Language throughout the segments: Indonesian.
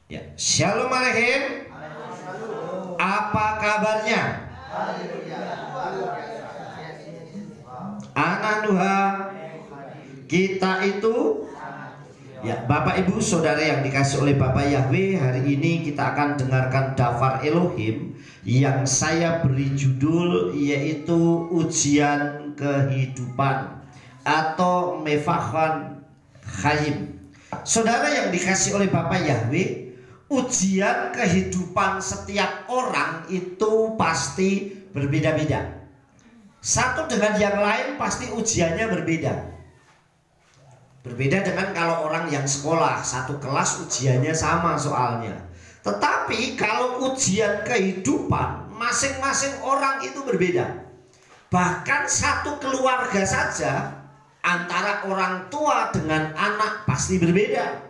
Ya, Shalom Aleichem. Apa kabarnya? Anak Tuhan, kita itu ya, Bapak Ibu Saudara yang dikasih oleh Bapak Yahweh, hari ini kita akan dengarkan Dafar Elohim yang saya beri judul yaitu Ujian Kehidupan atau Mefachan Chaim. Saudara yang dikasih oleh Bapak Yahweh, ujian kehidupan setiap orang itu pasti berbeda-beda. Satu dengan yang lain pasti ujiannya berbeda. Berbeda dengan kalau orang yang sekolah, satu kelas ujiannya sama soalnya. Tetapi kalau ujian kehidupan, masing-masing orang itu berbeda. Bahkan satu keluarga saja, antara orang tua dengan anak pasti berbeda.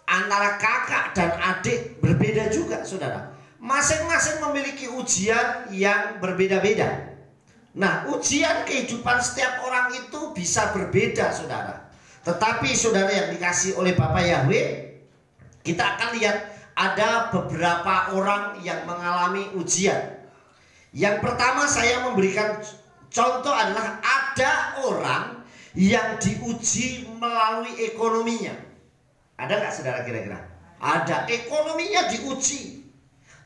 Antara kakak dan adik berbeda juga, saudara. Masing-masing memiliki ujian yang berbeda-beda. Nah, ujian kehidupan setiap orang itu bisa berbeda, saudara. Tetapi saudara yang dikasih oleh Bapak Yahweh, kita akan lihat ada beberapa orang yang mengalami ujian. Yang pertama saya memberikan contoh adalah ada orang yang diuji melalui ekonominya. Ada nggak saudara kira-kira? Ada, ekonominya diuji.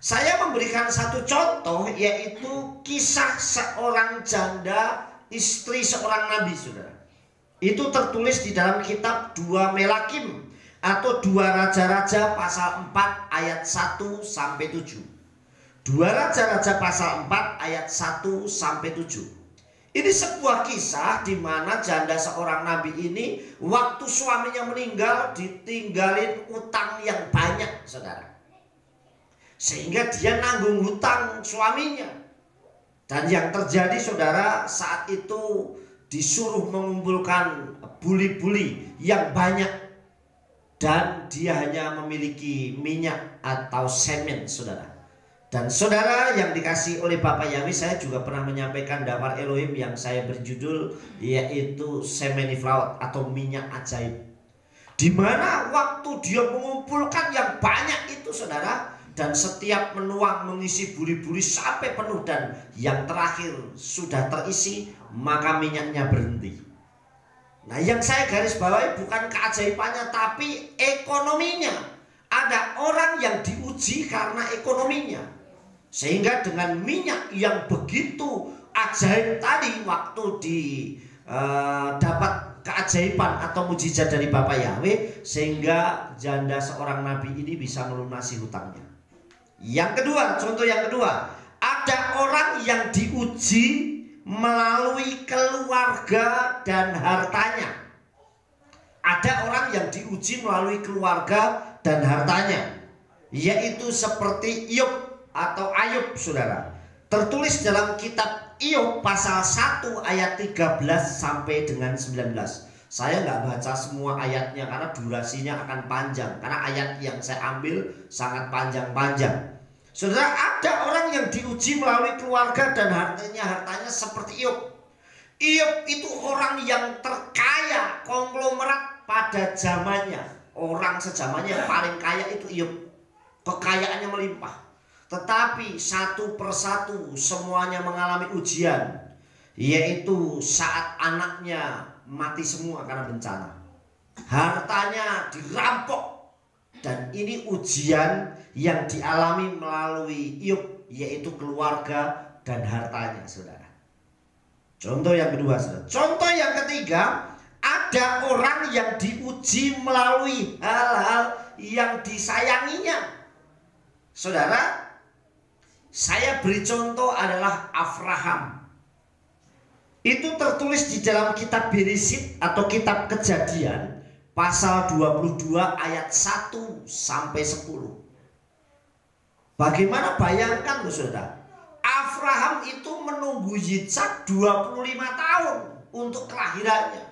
Saya memberikan satu contoh yaitu kisah seorang janda istri seorang nabi, saudara. Itu tertulis di dalam kitab 2 Melakim atau 2 Raja-Raja pasal 4 ayat 1 sampai 7. 2 Raja-Raja pasal 4 ayat 1 sampai 7. Ini sebuah kisah di mana janda seorang nabi ini waktu suaminya meninggal ditinggalin utang yang banyak, saudara. Sehingga dia nanggung hutang suaminya. Dan yang terjadi, saudara, saat itu disuruh mengumpulkan buli-buli yang banyak. Dan dia hanya memiliki minyak atau semen, saudara. Dan saudara yang dikasih oleh Bapak Yahweh, saya juga pernah menyampaikan Dafar Elohim yang saya berjudul yaitu Semeniflaut atau minyak ajaib. Dimana waktu dia mengumpulkan yang banyak itu, saudara, dan setiap menuang mengisi buli-buli sampai penuh dan yang terakhir sudah terisi, maka minyaknya berhenti. Nah, yang saya garis bawahi bukan keajaibannya tapi ekonominya. Ada orang yang diuji karena ekonominya. Sehingga dengan minyak yang begitu ajaib tadi, waktu dapat keajaiban atau mujizat dari Bapak Yahweh, sehingga janda seorang nabi ini bisa melunasi hutangnya. Yang kedua, contoh yang kedua, ada orang yang diuji melalui keluarga dan hartanya. Ada orang yang diuji melalui keluarga dan hartanya, yaitu seperti Iyob atau Ayub, saudara. Tertulis dalam kitab Iyob pasal 1 ayat 13 sampai dengan 19. Saya nggak baca semua ayatnya karena durasinya akan panjang. Karena ayat yang saya ambil sangat panjang-panjang. Saudara, ada orang yang diuji melalui keluarga dan hartanya seperti Iyob. Iyob itu orang yang terkaya, konglomerat pada zamannya. Orang sezamannya yang paling kaya itu Iyob. Kekayaannya melimpah. Tetapi satu persatu semuanya mengalami ujian. Yaitu saat anaknya mati semua karena bencana. Hartanya dirampok. Dan ini ujian yang dialami melalui Iyob, yaitu keluarga dan hartanya, saudara. Contoh yang kedua, saudara. Contoh yang ketiga, ada orang yang diuji melalui hal-hal yang disayanginya. Saudara, saya beri contoh adalah Abraham. Itu tertulis di dalam kitab Bereshit atau kitab Kejadian pasal 22 ayat 1 sampai 10. Bagaimana, bayangkan loh, saudara. Abraham itu menunggu Yitzhak 25 tahun untuk kelahirannya.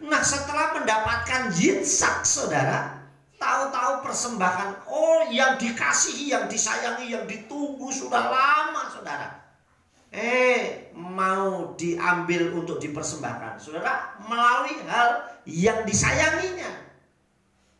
Nah, setelah mendapatkan Yitzhak, saudara, tahu-tahu persembahan, oh, yang dikasihi, yang disayangi, yang ditunggu sudah lama, saudara, mau diambil untuk dipersembahkan, saudara, melalui hal yang disayanginya.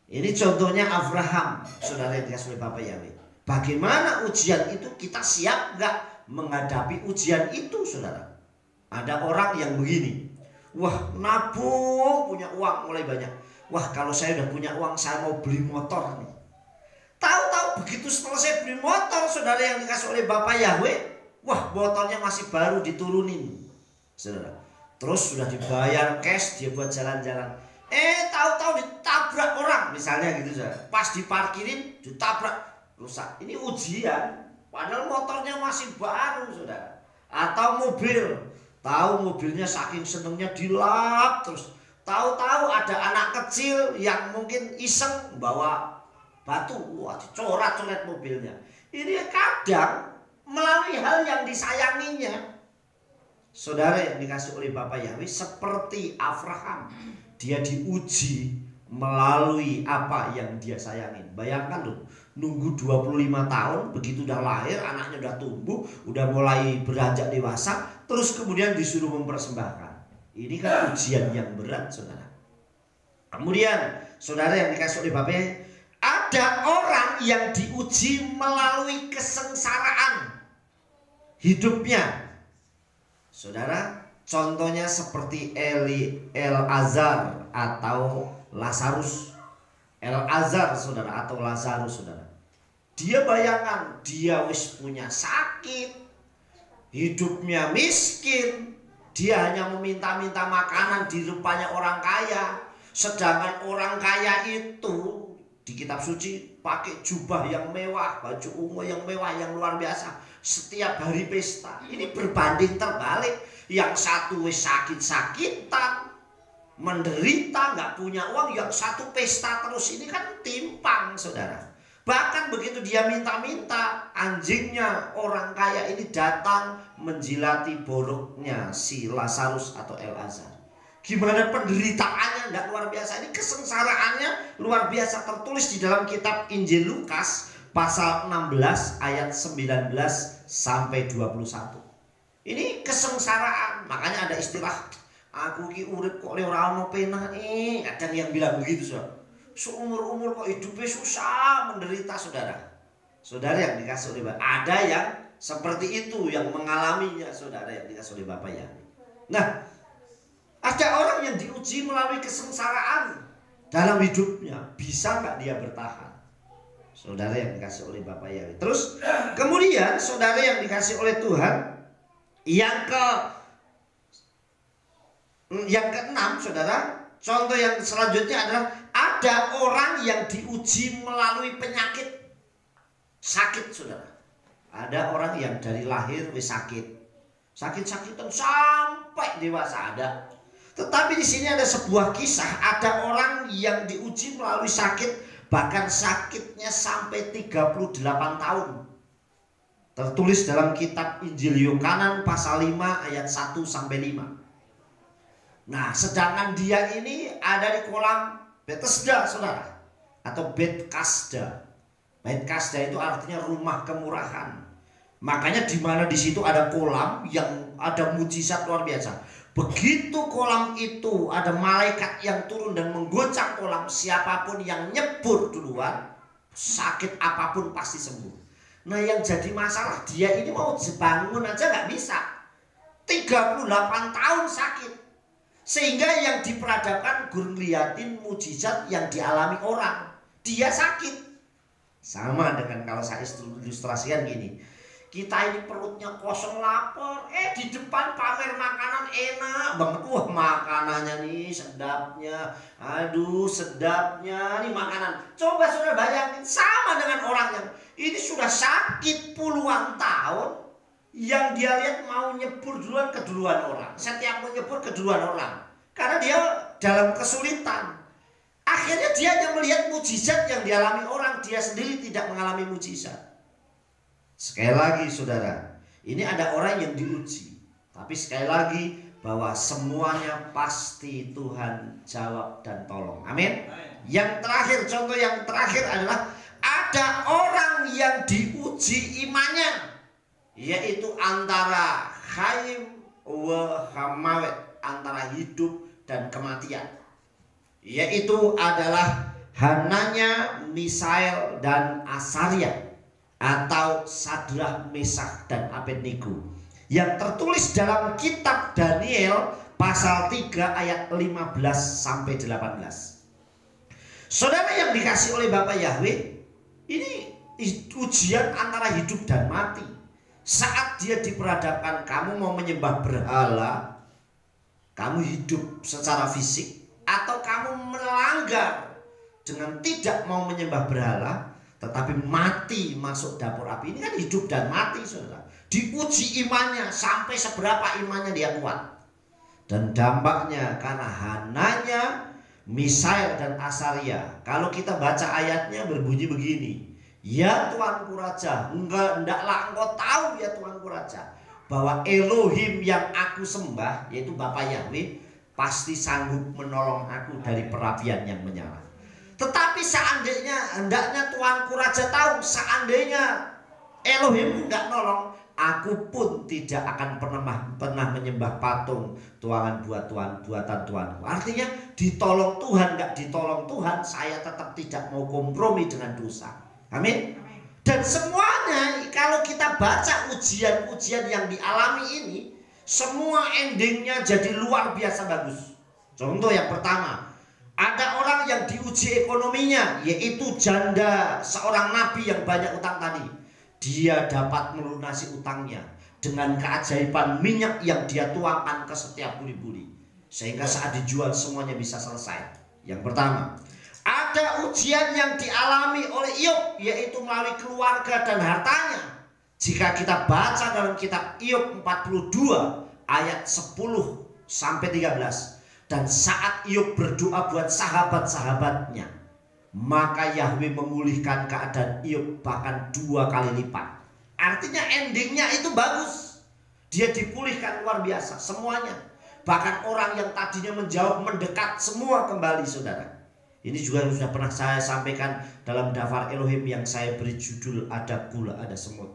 Ini contohnya Abraham, saudara yang dikasih oleh Bapak Yahweh. Bagaimana ujian itu, kita siap nggak menghadapi ujian itu, saudara? Ada orang yang begini, wah nabung, punya uang mulai banyak. Wah kalau saya udah punya uang, saya mau beli motor nih. Tahu-tahu begitu setelah saya beli motor, saudara yang dikasih oleh Bapak Yahweh, wah motornya masih baru diturunin, saudara. Terus sudah dibayar cash, dia buat jalan-jalan. Tahu-tahu ditabrak orang, misalnya gitu, saudara. Pas diparkirin, ditabrak. Rusak. Ini ujian, padahal motornya masih baru, saudara. Atau mobil, tahu mobilnya saking senengnya dilap terus. Tahu-tahu ada anak kecil yang mungkin iseng bawa batu, wah dicoret-coret mobilnya. Ini kadang melalui hal yang disayanginya. Saudara yang dikasih oleh Bapak Yahweh, seperti Abraham, dia diuji melalui apa yang dia sayangin. Bayangkan loh, nunggu 25 tahun, begitu udah lahir, anaknya udah tumbuh, udah mulai beranjak dewasa, terus kemudian disuruh mempersembahkan. Ini kan ujian yang berat, saudara. Kemudian, saudara yang dikasih oleh Bapak, ada orang yang diuji melalui kesengsaraan hidupnya. Saudara, contohnya seperti Elazar atau Lazarus. Elazar, saudara, atau Lazarus, saudara. Dia bayangkan, dia wis punya sakit, hidupnya miskin, dia hanya meminta-minta makanan di rupanya orang kaya. Sedangkan orang kaya itu di kitab suci pakai jubah yang mewah, baju ungu yang mewah, yang luar biasa, setiap hari pesta. Ini berbanding terbalik. Yang satu wis sakit-sakitan, menderita, nggak punya uang. Yang satu pesta terus. Ini kan timpang, saudara. Bahkan begitu dia minta-minta, anjingnya orang kaya ini datang menjilati boroknya si Lazarus atau Elazar. Gimana penderitaannya, nggak luar biasa. Ini kesengsaraannya luar biasa, tertulis di dalam kitab Injil Lukas pasal 16 ayat 19 sampai 21. Ini kesengsaraan. Makanya ada istilah, aku ki urip kok ora ono penah. Kadang yang bilang begitu, saudara. Seumur-umur kok hidupnya susah, menderita, saudara. Saudara yang dikasih oleh Bapak, ada yang seperti itu, yang mengalaminya, saudara yang dikasih oleh Bapak ya. Nah, ada orang yang diuji melalui kesengsaraan dalam hidupnya. Bisa nggak dia bertahan? Saudara yang dikasih oleh Bapak ya. Terus kemudian saudara yang dikasih oleh Tuhan, yang keenam, saudara, contoh yang selanjutnya adalah ada orang yang diuji melalui penyakit. Sakit, saudara. Ada orang yang dari lahir wis sakit. Sakit-sakitan sampai dewasa ada. Tetapi di sini ada sebuah kisah, ada orang yang diuji melalui sakit, bahkan sakitnya sampai 38 tahun. Tertulis dalam kitab Injil Yohanes pasal 5 ayat 1 sampai 5. Nah, sedangkan dia ini ada di kolam Bethesda, saudara, atau Bethesda. Bethesda itu artinya rumah kemurahan. Makanya di mana di situ ada kolam yang ada mujizat luar biasa. Begitu kolam itu ada malaikat yang turun dan menggoncang kolam, siapapun yang nyebur duluan, sakit apapun pasti sembuh. Nah, yang jadi masalah, dia ini mau bangun aja nggak bisa. 38 tahun sakit. Sehingga yang diperadaban gur ngeliatin mujizat yang dialami orang. Dia sakit. Sama dengan kalau saya ilustrasikan gini. Kita ini perutnya kosong lapar. Di depan pamer makanan enak banget. Wah, makanannya nih sedapnya. Aduh, sedapnya nih makanan. Coba saudara bayangin, sama dengan orang yang ini sudah sakit puluhan tahun. Yang dia lihat mau nyebur keduluan orang. Setiap mau nyebur keduluan orang. Karena dia dalam kesulitan. Akhirnya dia hanya melihat mujizat yang dialami orang. Dia sendiri tidak mengalami mujizat. Sekali lagi, saudara, ini ada orang yang diuji. Tapi sekali lagi, bahwa semuanya pasti Tuhan jawab dan tolong. Amin. Yang terakhir, contoh yang terakhir adalah ada orang yang diuji imannya, yaitu antara Haim wa Hamawet, antara hidup dan kematian. Yaitu adalah Hananya, Misael, dan Asaria, atau Sadrah, Mesakh, dan Abednego, yang tertulis dalam kitab Daniel pasal 3 ayat 15 sampai 18. Saudara yang dikasih oleh Bapa Yahweh, ini ujian antara hidup dan mati. Saat dia diperhadapkan, kamu mau menyembah berhala, kamu hidup secara fisik, atau kamu melanggar dengan tidak mau menyembah berhala, tetapi mati masuk dapur api. Ini kan hidup dan mati, saudara. Diuji imannya, sampai seberapa imannya dia kuat. Dan dampaknya karena Hananya, Misael, dan Asaria, kalau kita baca ayatnya berbunyi begini: ya Tuanku Raja, hendaklah engkau tahu ya Tuanku Raja, bahwa Elohim yang aku sembah, yaitu Bapa Yahweh, pasti sanggup menolong aku dari perapian yang menyala. Tetapi seandainya, hendaknya Tuanku Raja tahu, seandainya Elohim enggak nolong, aku pun tidak akan pernah menyembah patung tuangan buatan Tuhanku. Artinya ditolong Tuhan, enggak ditolong Tuhan, saya tetap tidak mau kompromi dengan dosa. Amin. Dan semuanya, kalau kita baca ujian-ujian yang dialami ini, semua endingnya jadi luar biasa bagus. Contoh yang pertama, ada orang yang diuji ekonominya, yaitu janda seorang nabi yang banyak utang tadi. Dia dapat melunasi utangnya dengan keajaiban minyak yang dia tuangkan ke setiap buli-buli, sehingga saat dijual semuanya bisa selesai. Yang pertama. Ada ujian yang dialami oleh Iyob, yaitu melalui keluarga dan hartanya. Jika kita baca dalam kitab Iyob 42 ayat 10 sampai 13. Dan saat Iyob berdoa buat sahabat-sahabatnya, maka Yahweh memulihkan keadaan Iyob bahkan 2 kali lipat. Artinya endingnya itu bagus. Dia dipulihkan luar biasa semuanya. Bahkan orang yang tadinya menjauh mendekat semua kembali, saudara. Ini juga sudah pernah saya sampaikan dalam daftar Elohim yang saya beri judul Ada Gula Ada Semut.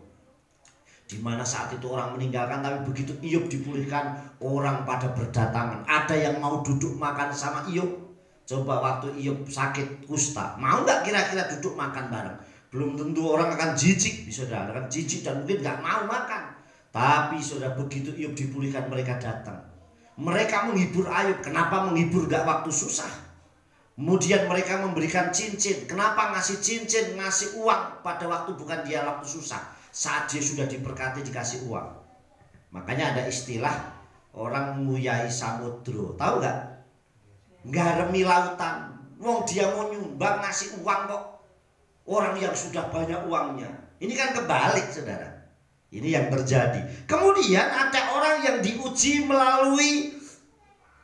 Di mana saat itu orang meninggalkan, tapi begitu Iyob dipulihkan, orang pada berdatangan. Ada yang mau duduk makan sama Iyob. Coba waktu Iyob sakit kusta, mau nggak kira-kira duduk makan bareng? Belum tentu, orang akan jijik, saudara, akan jijik dan mungkin nggak mau makan. Tapi saudara, begitu Iyob dipulihkan, mereka datang. Mereka menghibur Ayub. Kenapa menghibur? Gak waktu susah. Kemudian mereka memberikan cincin. Kenapa ngasih cincin, ngasih uang pada waktu bukan dia waktu susah? Saat dia sudah diberkati dikasih uang. Makanya ada istilah orang nguyai samudro. Tahu gak? Ngaremi lautan. Wong dia mau nyumbang ngasih uang kok. Orang yang sudah banyak uangnya. Ini kan kebalik, saudara. Ini yang terjadi. Kemudian ada orang yang diuji melalui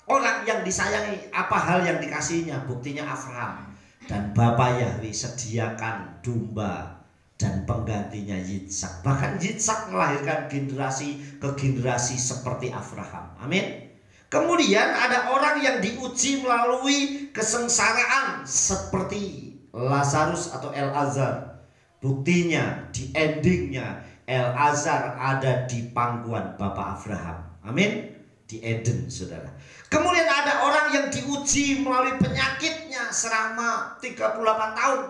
orang yang disayangi. Apa hal yang dikasihnya? Buktinya Abraham. Dan Bapa Yahweh sediakan domba dan penggantinya Yitzhak. Bahkan Yitzhak melahirkan generasi ke generasi seperti Abraham. Amin. Kemudian ada orang yang diuji melalui kesengsaraan seperti Lazarus atau Elazar. Buktinya di endingnya Elazar ada di pangkuan Bapak Abraham. Amin. Di Eden, saudara. Kemudian ada orang yang diuji melalui penyakitnya selama 38 tahun.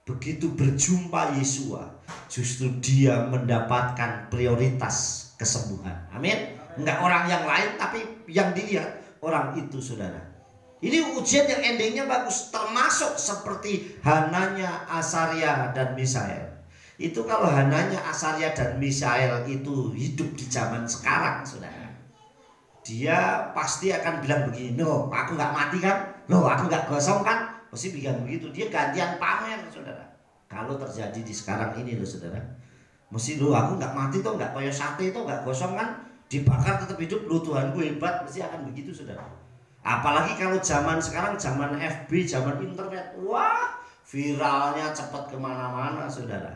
Begitu berjumpa Yesua, justru dia mendapatkan prioritas kesembuhan. Amin. Enggak orang yang lain, tapi yang dilihat orang itu, saudara. Ini ujian yang endingnya bagus, termasuk seperti Hananya, Asaria, dan Misael. Itu kalau Hananya, Asaria, dan Misael itu hidup di zaman sekarang, saudara, dia pasti akan bilang begini, no, aku nggak mati kan, no, aku nggak gosong kan. Pasti bilang begitu. Dia gantian pamer, saudara. Kalau terjadi di sekarang ini loh, saudara, mesti lo aku nggak mati tuh, nggak koyo sate tuh, nggak gosong kan, dibakar tetap hidup, lo Tuhanku hebat, mesti akan begitu, saudara. Apalagi kalau zaman sekarang, zaman FB, zaman internet, wah, viralnya cepat kemana-mana, saudara.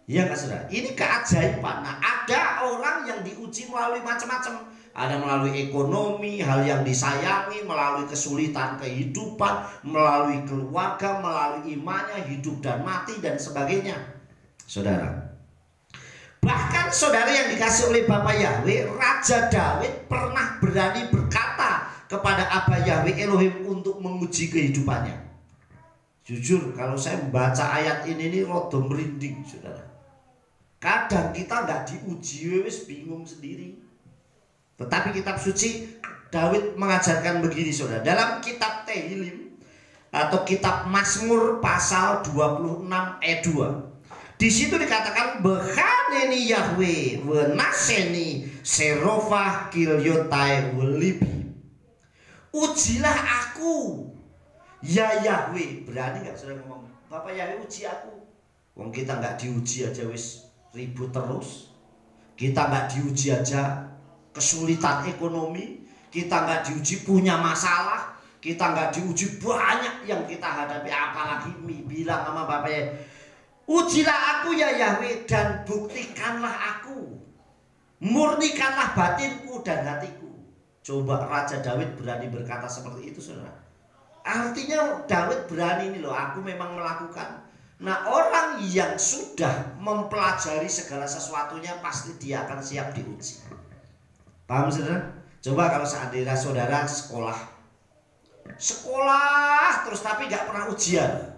Iya nggak, saudara? Ini keajaiban. Nah, ada orang yang diuji melalui macam-macam. Ada melalui ekonomi, hal yang disayangi, melalui kesulitan kehidupan, melalui keluarga, melalui imannya, hidup dan mati, dan sebagainya, saudara. Bahkan saudara yang dikasih oleh Bapa Yahweh, Raja Daud pernah berani berkata kepada Abba Yahweh Elohim untuk menguji kehidupannya. Jujur kalau saya membaca ayat ini rada merinding, saudara. Kadang kita nggak diuji, wis bingung sendiri. Tetapi kitab suci Daud mengajarkan begini, saudara. Dalam kitab Tehillim atau kitab Mazmur pasal 26 ayat 2. Di situ dikatakan Bechaneni Yahweh wenaseni serofah kilyotai welibi. Ujilah aku ya Yahweh. Berani gak saudara ngomong, Bapak Yahweh uji aku? Wong kita nggak diuji aja wis ribut terus. Kita nggak diuji aja kesulitan ekonomi. Kita nggak diuji punya masalah. Kita nggak diuji banyak yang kita hadapi. Apalagi bilang sama Bapak Yahweh, ujilah aku ya Yahweh dan buktikanlah aku. Murnikanlah batinku dan hatiku. Coba Raja Daud berani berkata seperti itu, saudara. Artinya Daud berani ini loh, aku memang melakukan. Nah, orang yang sudah mempelajari segala sesuatunya pasti dia akan siap diuji. Paham saudara? Coba kalau seandainya saudara sekolah terus tapi gak pernah ujian.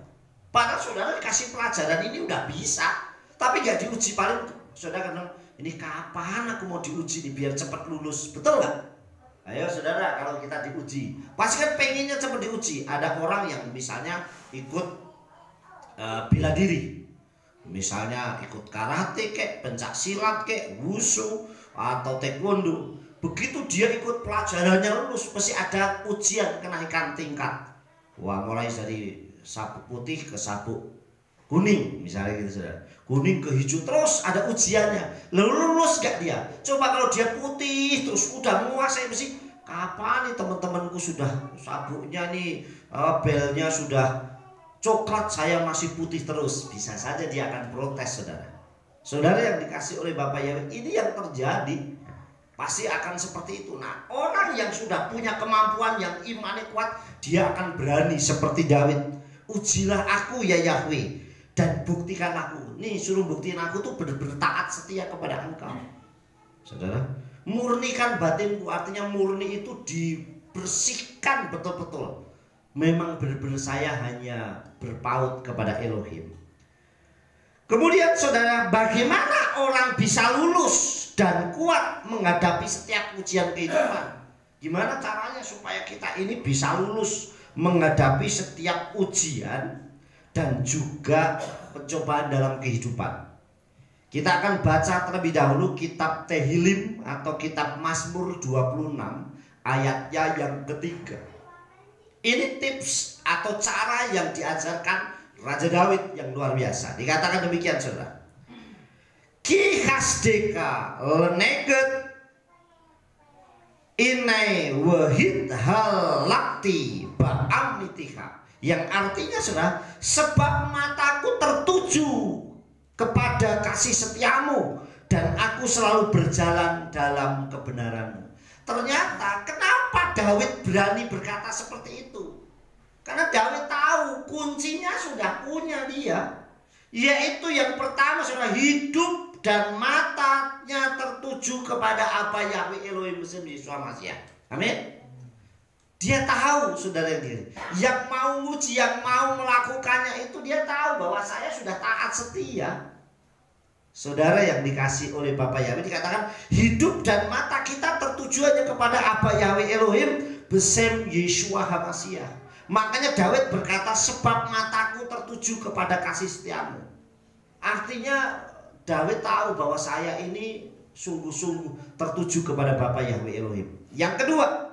Padahal saudara dikasih pelajaran ini udah bisa, tapi gak diuji. Paling saudara kan, ini kapan aku mau diuji nih biar cepat lulus. Betul gak? Ayo saudara, kalau kita diuji pasti kan pengennya cepat diuji. Ada orang yang misalnya ikut bela diri, misalnya ikut karate kek, pencak silat kek, wushu atau taekwondo. Begitu dia ikut pelajarannya lulus, pasti ada ujian kenaikan tingkat. Wah, mulai dari sabuk putih ke sabuk kuning misalnya gitu saudara, kuning ke hijau, terus ada ujiannya. Lalu lulus gak dia? Coba kalau dia putih terus udah menguasai besi, kapan nih teman-temanku sudah sabuknya nih belnya sudah coklat, saya masih putih terus. Bisa saja dia akan protes, saudara. Saudara yang dikasih oleh Bapak Yahweh, ini yang terjadi pasti akan seperti itu. Nah, orang yang sudah punya kemampuan, yang imannya kuat, dia akan berani seperti Daud. Ujilah aku ya Yahweh dan buktikan aku. Nih suruh buktiin aku tuh benar-benar taat setia kepada engkau. Saudara, murnikan batinku, artinya murni itu dibersihkan betul-betul. Memang benar-benar saya hanya berpaut kepada Elohim. Kemudian saudara, bagaimana orang bisa lulus dan kuat menghadapi setiap ujian kehidupan? Gimana caranya supaya kita ini bisa lulus menghadapi setiap ujian dan juga pencobaan dalam kehidupan? Kita akan baca terlebih dahulu kitab Tehillim atau kitab Mazmur 26 ayatnya yang ketiga. Ini tips atau cara yang diajarkan Raja Daud yang luar biasa. Dikatakan demikian, saudara. Ki hasdeka leneget inai wahid halakti ba'amnitiha. Yang artinya, saudara, sebab mataku tertuju kepada kasih setiamu dan aku selalu berjalan dalam kebenaranmu. Ternyata kenapa Daud berani berkata seperti itu? Karena Daud tahu kuncinya sudah punya dia, yaitu yang pertama saudara, hidup dan matanya tertuju kepada apa Yahweh Elohim Yesus Masih. Amin. Dia tahu saudara diri, yang mau uji, yang mau melakukannya itu dia tahu bahwa saya sudah taat setia. Saudara yang dikasih oleh Bapak Yahweh, dikatakan hidup dan mata kita tertuju hanya kepada apa Yahweh Elohim besem Yeshua HaMashiach. Makanya Daud berkata sebab mataku tertuju kepada kasih setiamu. Artinya Daud tahu bahwa saya ini sungguh-sungguh tertuju kepada Bapak Yahweh Elohim. Yang kedua,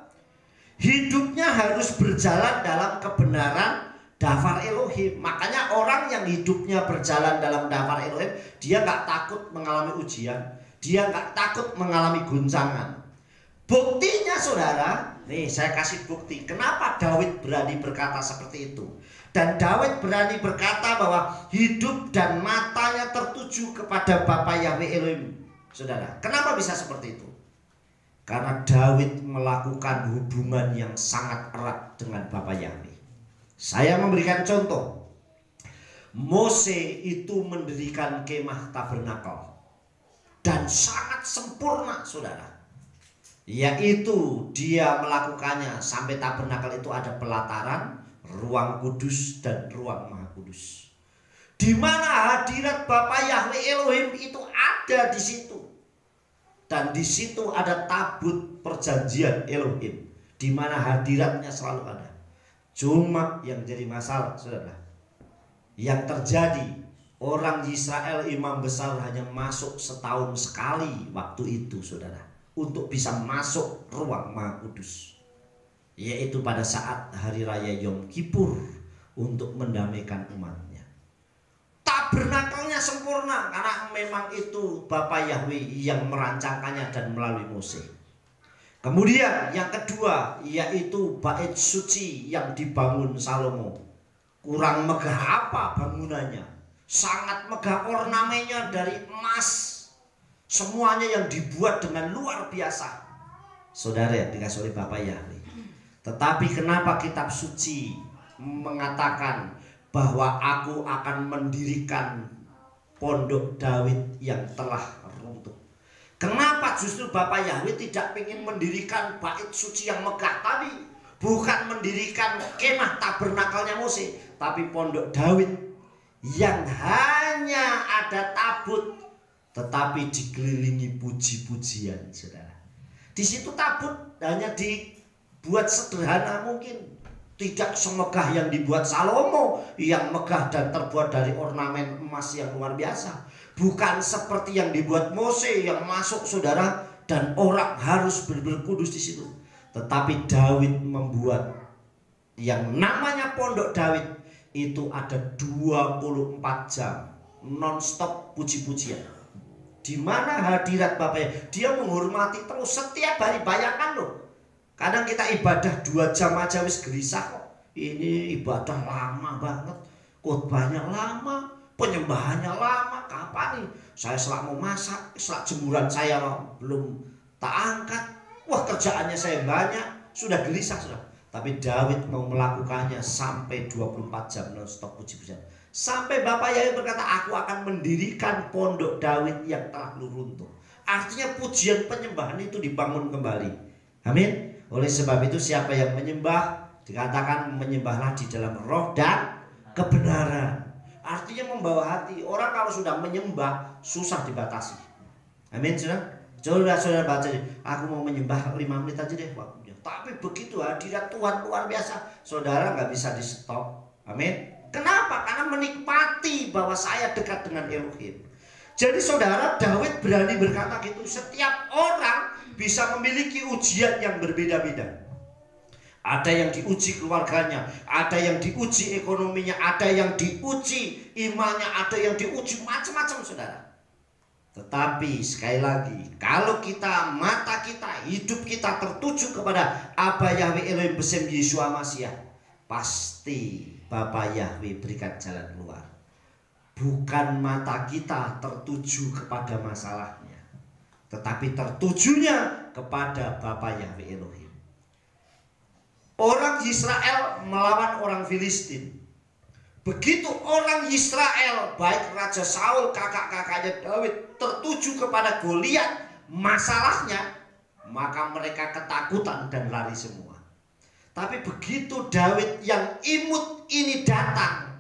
hidupnya harus berjalan dalam kebenaran dafar Elohim. Makanya orang yang hidupnya berjalan dalam dafar Elohim, dia gak takut mengalami ujian, dia gak takut mengalami guncangan. Buktinya saudara, nih saya kasih bukti kenapa Daud berani berkata seperti itu. Dan Daud berani berkata bahwa hidup dan matanya tertuju kepada Bapa Yahweh Elohim. Saudara, kenapa bisa seperti itu? Karena Daud melakukan hubungan yang sangat erat dengan Bapa Yahweh. Saya memberikan contoh. Mose itu mendirikan kemah tabernakel dan sangat sempurna, saudara. Yaitu dia melakukannya sampai tabernakel itu ada pelataran, ruang kudus dan ruang maha kudus. Di mana hadirat Bapa Yahweh Elohim itu ada di situ. Dan di situ ada tabut perjanjian Elohim, di mana hadiratnya selalu ada. Cuma yang jadi masalah, saudara, yang terjadi, orang Israel imam besar hanya masuk setahun sekali waktu itu, saudara, untuk bisa masuk ruang maha kudus, yaitu pada saat hari raya Yom Kippur, untuk mendamaikan umatnya. Tabernakelnya sempurna karena memang itu Bapa Yahweh yang merancangkannya dan melalui Mose. Kemudian yang kedua yaitu bait suci yang dibangun Salomo. Kurang megah apa bangunannya? Sangat megah, ornamennya dari emas. Semuanya yang dibuat dengan luar biasa. Saudara yang dikasih oleh Bapa Yahweh. Tetapi kenapa kitab suci mengatakan bahwa aku akan mendirikan pondok Daud yang telah runtuh? Kenapa justru Bapa Yahweh tidak ingin mendirikan bait suci yang megah tadi? Bukan mendirikan kemah tabernakelnya Mose, tapi pondok Daud yang hanya ada tabut tetapi dikelilingi puji-pujian, saudara. Di situ tabut hanya dibuat sederhana mungkin. Tidak semegah yang dibuat Salomo yang megah dan terbuat dari ornamen emas yang luar biasa. Bukan seperti yang dibuat Mose yang masuk, saudara, dan orang harus benar-benar kudus di situ. Tetapi Daud membuat yang namanya pondok Daud itu ada 24 jam non-stop puji-pujian. Di mana hadirat Bapaknya, dia menghormati terus setiap hari. Bayangkan loh. Kadang kita ibadah 2 jam aja wis gelisah kok. Ini ibadah lama banget, khotbahnya lama, penyembahannya lama. Kapan nih? Saya selak mau masak, selak jemuran saya belum tak angkat. Wah, kerjaannya saya banyak, sudah gelisah sudah. Tapi Daud mau melakukannya sampai 24 jam non-stop puji-pujian. Sampai Bapa Yahweh berkata, aku akan mendirikan pondok Daud yang telah runtuh. Artinya pujian penyembahan itu dibangun kembali. Amin. Oleh sebab itu siapa yang menyembah, dikatakan menyembahlah di dalam roh dan kebenaran. Artinya membawa hati. Orang kalau sudah menyembah susah dibatasi. Amin, saudara. Saudara baca, aku mau menyembah 5 menit aja deh waktunya. Tapi begitu hadirat Tuhan luar biasa, saudara nggak bisa di stop. Amin. Kenapa? Karena menikmati bahwa saya dekat dengan Elohim. Jadi saudara, Daud berani berkata gitu. Setiap orang bisa memiliki ujian yang berbeda-beda. Ada yang diuji keluarganya, ada yang diuji ekonominya, ada yang diuji imannya, ada yang diuji macam-macam, saudara. Tetapi sekali lagi, kalau kita, mata kita, hidup kita tertuju kepada Aba Yahweh Elohim Besem Yeshua Mashiach, pasti Bapa Yahweh berikan jalan keluar. Bukan mata kita tertuju kepada masalahnya, tetapi tertujunya kepada Bapa Yahweh Elohim. Orang Israel melawan orang Filistin. Begitu orang Israel, baik Raja Saul, kakak-kakaknya Daud, tertuju kepada Goliat masalahnya, maka mereka ketakutan dan lari semua. Tapi begitu Daud yang imut ini datang,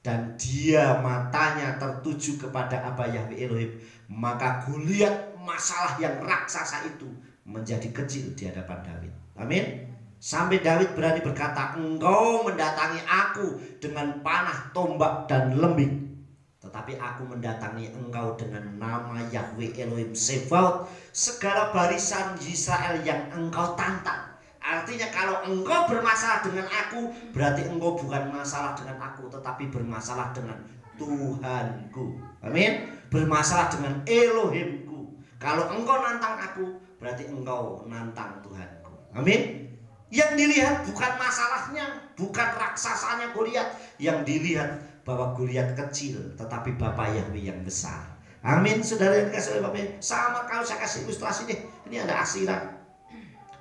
dan dia matanya tertuju kepada Aba Yahweh Elohim, maka Goliat, masalah yang raksasa itu, menjadi kecil di hadapan Daud. Amin. Sampai Daud berani berkata, engkau mendatangi aku dengan panah, tombak, dan lembing, tetapi aku mendatangi engkau dengan nama Yahweh Elohim Sebaot, segala barisan Israel yang engkau tantang. Artinya kalau engkau bermasalah dengan aku, berarti engkau bukan masalah dengan aku, tetapi bermasalah dengan Tuhanku. Amin. Bermasalah dengan Elohimku. Kalau engkau nantang aku, berarti engkau nantang Tuhanku. Amin. Yang dilihat bukan masalahnya, bukan raksasanya Goliat. Yang dilihat bahwa Goliat kecil, tetapi Bapa Yahweh yang besar. Amin. Saudara yang dikasih oleh Bapa Yahweh. Sama kalau saya kasih ilustrasi deh. Ini ada asiran.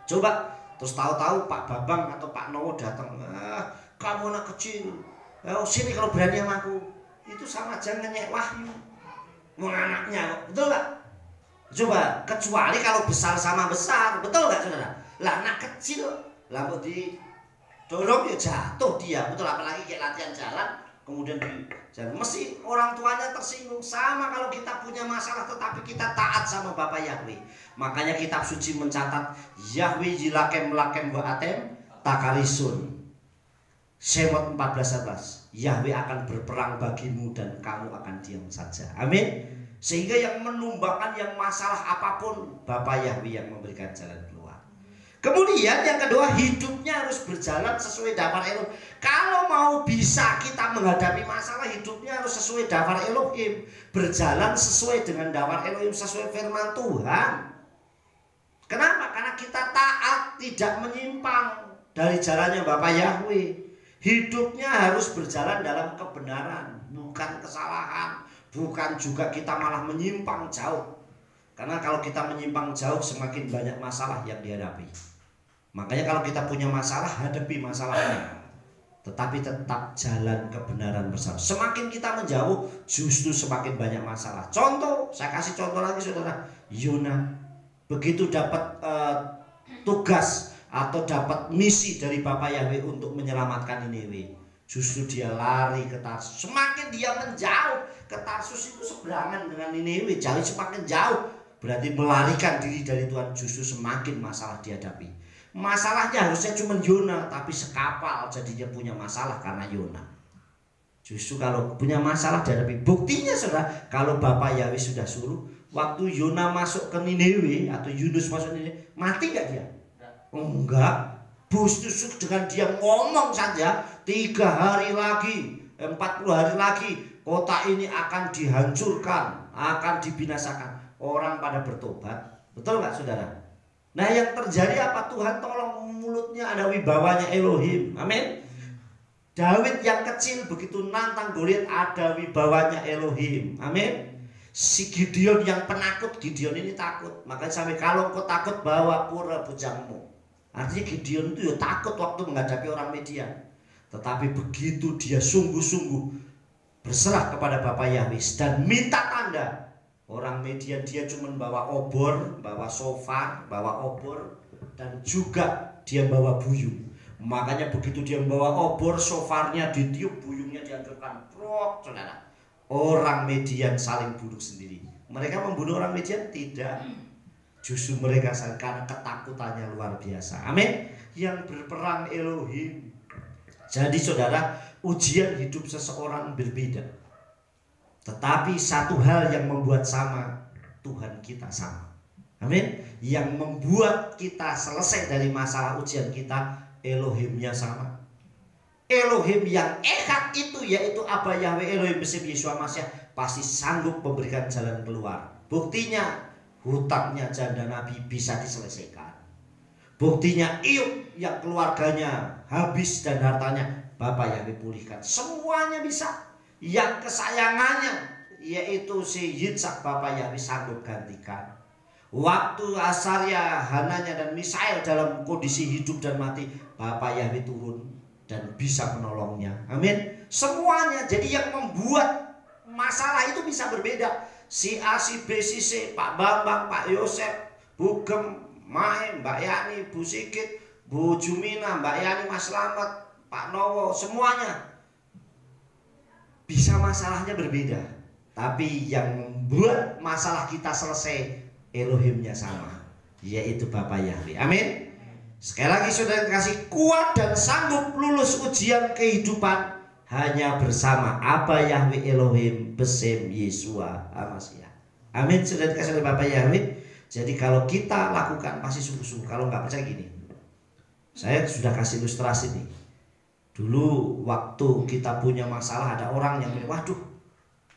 Coba, terus tahu-tahu Pak Babang atau Pak Nowo datang. Kamu anak kecil. Sini kalau berani sama aku. Itu sama aja ngenyek wahyu. Mau anaknya, betul gak? Coba, kecuali kalau besar sama besar. Betul gak, saudara? Lah anak kecil, lah kok dorong ya jatuh dia, betul. Apalagi kayak latihan jalan kemudian di jalan, mesti orang tuanya tersinggung. Sama kalau kita punya masalah tetapi kita taat sama Bapak Yahweh. Makanya kitab suci mencatat Yahweh jilakem lakem ba'atem takarisun. Shemot 14:11. Yahweh akan berperang bagimu dan kamu akan diam saja. Amin. Sehingga yang menumbakan yang masalah apapun, Bapak Yahweh yang memberikan jalan keluar. Kemudian yang kedua, hidupnya harus berjalan sesuai daftar Elohim. Kalau mau bisa kita menghadapi masalah, hidupnya harus sesuai daftar Elohim, berjalan sesuai dengan daftar Elohim, sesuai firman Tuhan. Kenapa? Karena kita taat, tidak menyimpang dari jalannya Bapak Yahweh. Hidupnya harus berjalan dalam kebenaran, bukan kesalahan, bukan juga kita malah menyimpang jauh. Karena kalau kita menyimpang jauh, semakin banyak masalah yang dihadapi. Makanya kalau kita punya masalah, hadapi masalahnya, tetapi tetap jalan kebenaran bersama. Semakin kita menjauh, justru semakin banyak masalah. Contoh, saya kasih contoh lagi saudara. Yona begitu dapat tugas atau dapat misi dari Bapak Yahweh untuk menyelamatkan Niniwe, justru dia lari ke Tarsus. Semakin dia menjauh ke Tarsus, itu seberangan dengan Niniwe, jauh, semakin jauh, berarti melarikan diri dari Tuhan, justru semakin masalah dihadapi. Masalahnya harusnya cuma Yona, tapi sekapal jadinya punya masalah karena Yona. Justru kalau punya masalah dihadapi. Buktinya saudara, kalau Bapak Yahweh sudah suruh, waktu Yona masuk ke Niniwe atau Yunus masuk ke Niniwe, mati gak dia? Enggak. Justru dengan dia ngomong saja, 3 hari lagi, 40 hari lagi, kota ini akan dihancurkan, akan dibinasakan. Orang pada bertobat. Betul gak saudara? Nah yang terjadi apa? Tuhan tolong, mulutnya ada wibawanya Elohim. Amin. Daud yang kecil begitu nantang Goliat, ada wibawanya Elohim. Amin. Si Gideon yang penakut, Gideon ini takut. Makanya sampai kalau kau takut, bawa pura bujangmu. Artinya Gideon itu ya takut waktu menghadapi orang Midian. Tetapi begitu dia sungguh-sungguh berserah kepada Bapak Yahweh dan minta tanda. Orang Midian dia cuma bawa obor, bawa shofar, bawa obor, dan juga dia bawa buyung. Makanya begitu dia membawa obor, shofarnya ditiup, buyungnya dihancurkan. Prok, saudara. Orang Midian saling bunuh sendiri. Mereka membunuh orang Midian? Tidak. Justru mereka karena ketakutannya luar biasa. Amin. Yang berperang Elohim. Jadi saudara, ujian hidup seseorang berbeda. Tetapi satu hal yang membuat sama, Tuhan kita sama. Amin. Yang membuat kita selesai dari masalah ujian kita, Elohimnya sama. Elohim yang echad itu, yaitu Abba Yahweh Elohim Besim Yeshua Mashiach, pasti sanggup memberikan jalan keluar. Buktinya hutangnya janda Nabi bisa diselesaikan. Buktinya Iyyub yang keluarganya habis dan hartanya Bapak Yahweh pulihkan. Semuanya bisa. Yang kesayangannya yaitu si Yitzhak, Bapak Yahweh sanggup gantikan. Waktu Asaria, Hananya dan Misael dalam kondisi hidup dan mati, Bapak Yahweh turun dan bisa menolongnya. Amin. Semuanya. Jadi yang membuat masalah itu bisa berbeda. Si A, si B, si C, Pak Bambang, Pak Yosef, Bu Gem, Mae, Mbak Yani, Bu Sigit, Bu Jumina, Mbak Yani, Mas Slamet, Pak Nowo, semuanya bisa masalahnya berbeda. Tapi yang membuat masalah kita selesai, Elohimnya sama, yaitu Bapak Yahweh. Amin. Sekali lagi saudara kasih, kuat dan sanggup lulus ujian kehidupan hanya bersama Abba Yahweh Elohim Besim Yeshua Mashiach. Amin. Sudah dikasih oleh Bapak Yahweh. Jadi kalau kita lakukan pasti sungguh-sungguh. Kalau nggak percaya gini, saya sudah kasih ilustrasi nih. Dulu waktu kita punya masalah, ada orang yang bilang, waduh,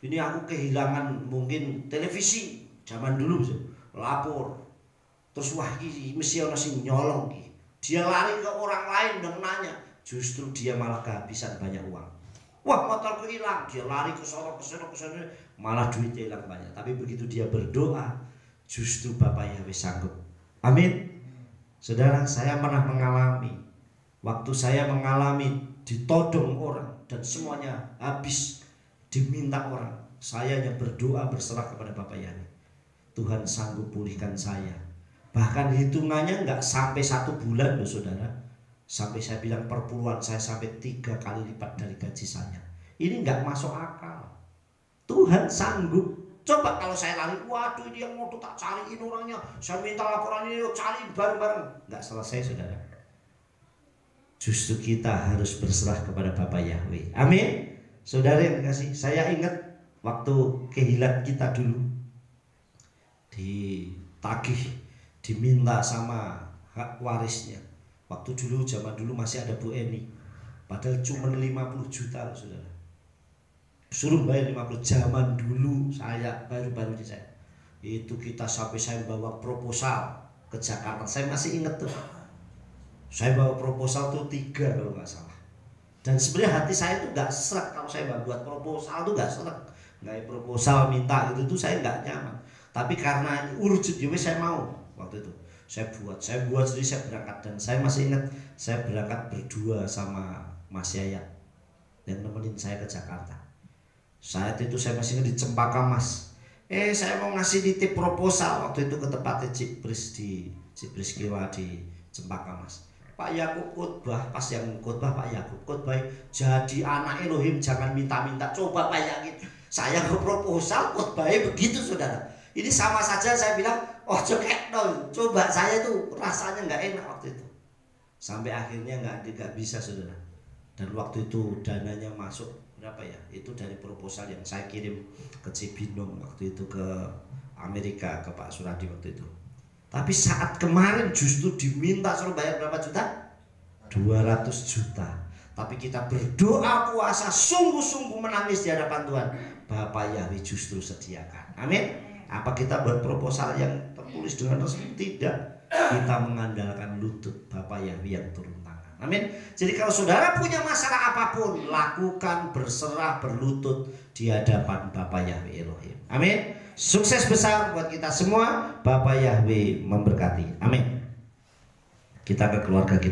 ini aku kehilangan mungkin televisi zaman dulu, lapor. Terus wah ini mesti orang sing nyolong. Dia lari ke orang lain dan nanya, justru dia malah kehabisan banyak uang. Wah motorku hilang, dia lari ke sana, malah duitnya hilang banyak. Tapi begitu dia berdoa, justru Bapak Yahweh sanggup. Amin. Saudara, saya pernah mengalami, waktu saya mengalami ditodong orang dan semuanya habis diminta orang, saya hanya berdoa berserah kepada Bapak Yahweh. Tuhan sanggup pulihkan saya. Bahkan hitungannya nggak sampai 1 bulan loh saudara, Sampai saya bilang perpuluhan saya sampai 3 kali lipat dari gaji saya. Ini nggak masuk akal. Tuhan sanggup. Coba kalau saya lari, waduh ini yang mau tak cariin orangnya, saya minta laporan ini, yuk cari bareng-bareng. Nggak selesai saudara. Justru kita harus berserah kepada Bapa Yahweh. Amin. Saudara yang dikasih, saya ingat waktu kehilat kita dulu ditagih, diminta sama hak warisnya. Waktu dulu, zaman dulu masih ada Bu Eni. Padahal cuma 50 juta loh saudara. Suruh bayar 50 zaman dulu, saya baru-baru di saya. Itu kita sampai saya bawa proposal ke Jakarta. Saya masih ingat tuh. Saya bawa proposal tuh 3 kalau nggak salah. Dan sebenarnya hati saya tuh nggak srek kalau saya buat proposal tuh nggak srek. Nggak proposal minta gitu tuh saya nggak nyaman. Tapi karena urgent juga saya mau waktu itu. Saya buat jadi saya berangkat, dan saya masih ingat saya berangkat berdua sama Mas Yayat yang nemenin saya ke Jakarta. Saat itu saya masih ingat di Cempaka Mas. Saya mau ngasih nitip proposal waktu itu ke tempatnya Cipris di Cipris Kiwa di Cempaka Mas. Pak Yakub khotbah, pas yang khotbah Pak Yakub khotbah, jadi anak Elohim jangan minta-minta. Coba bayangin, saya ke proposal khotbahnya begitu saudara. Ini sama saja saya bilang, oh cekek dong. Coba saya tuh rasanya nggak enak waktu itu. Sampai akhirnya nggak bisa saudara. Dan waktu itu dananya masuk berapa ya? Itu dari proposal yang saya kirim ke Cibinong waktu itu ke Amerika, ke Pak Suradi waktu itu. Tapi saat kemarin justru diminta suruh bayar berapa juta? 200 juta. Tapi kita berdoa puasa sungguh-sungguh menangis di hadapan Tuhan. Bapak Yahweh justru sediakan. Amin. Apa kita buat proposal yang tertulis dengan resmi? Tidak. Kita mengandalkan lutut Bapak Yahweh yang turun tangan. Amin. Jadi kalau saudara punya masalah apapun, lakukan berserah berlutut di hadapan Bapak Yahweh Elohim. Amin. Sukses besar buat kita semua. Bapak Yahweh memberkati. Amin. Kita ke keluarga kita.